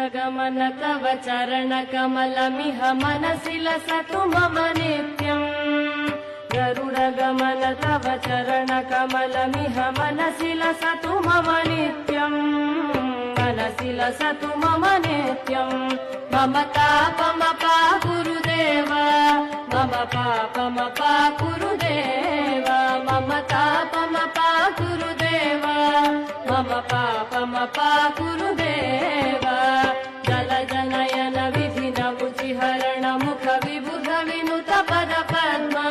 गरुडगमन तव चरणकमलमिह मनसि लसतु मम नित्यम् गरुडगमन तव चरणकमलमिह मनसि लसतु मम नित्यम् मनसि लसतु मम नित्यम् मम तापमपा गुरुदेव मम पापमपा गुरुदेव मम तापमपा गुरुदेव मम पापमपा गुरुदेव जलजनयन विधिन मुचिहरण मुख विबुध विनुत पद पद्मा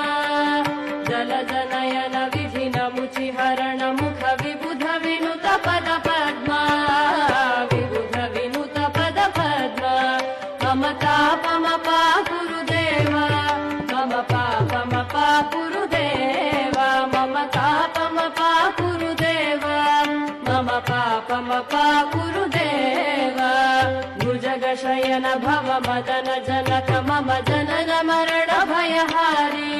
जलजनयन विधिन मुचिहरण मुख विबुध विनुत पद पद्मा विबुध विनुत पद पद्मा मम तापमपा गुरुदेव मम पापमपा गुरुदेव मम तापमपा गुरुदेव मम पापमपा गुरुदेव भुजगशयन भव मदन जनक मम जनन मरण भयहारी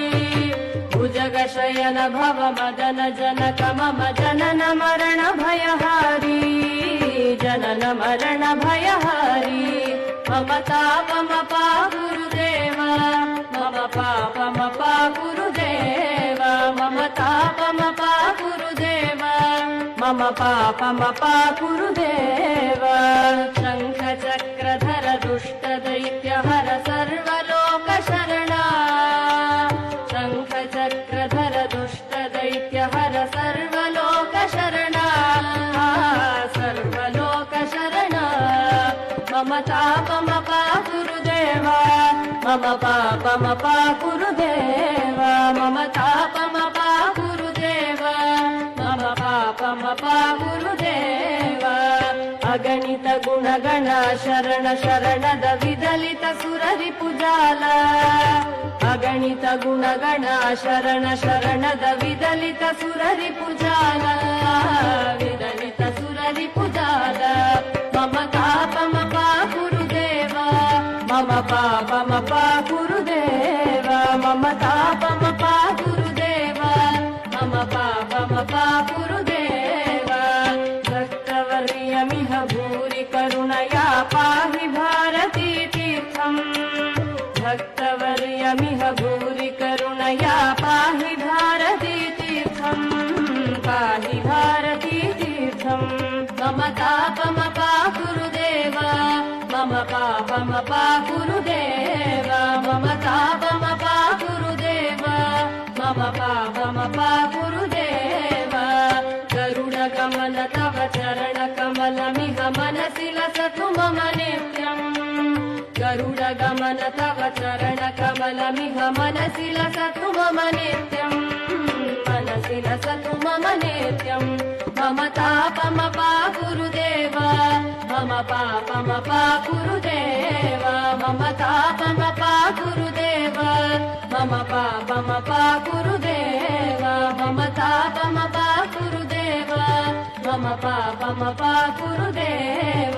भुजगशयन भव मदन जनक मम जनन मरण भयहारी जनन मरण भयहारी मम तापमपा गुरुदेव मम पापमपा गुरुदेव मम तापमपा गुरुदेव मम पापमपा गुरुदेव शङ्ख चक्रधर दुष्ट दैत्यहर सर्वलोक शरणा शङ्ख चक्रधर दुष्ट दैत्यहर सर्वलोक शरणा सर्वलोक शरणा मम तापमपा गुरुदेव मम पापमपा गुरुदेव मम तापमपा गुरुदेव मम पापमपा गुरुदेव अगणित गुणगण शरण शरणद विदलित सुररिपुजाल अगणित गुणगण शरण शरणद विदलित सुररिपुजाल विदलित सुररिपुजाल मम तापमपा गुरुदेव मम पापमपा गुरुदेव मम तापमपा गुरुदेव मम पापमपा गुरुदेव भक्तवर्यमिह भूरि करुणया पाहि भारती तीर्थम् भक्तवर्यमिह भूरि करुणया पाहि भारती तीर्थम् पाहि भारती तीर्थम् मम तापमपा गुरुदेव मम पापमपा गुरुदेव मम तापमपा गुरुदेव मम पापमपा गुरुदेव गरुडगमन तव चरणकमलमिह मनसि लसतु मम नित्यम् गरुडगमन तव चरणकमलमिह मनसि लसतु मम नित्यम् मनसि लसतु मम नित्यम् मम तापमपा गुरुदेव मम पापमपा गुरुदेव मम तापमपा गुरुदेव मम पापमपा गुरुदेव मम तापमपा गुरुदेव मम पापमपा गुरुदेव।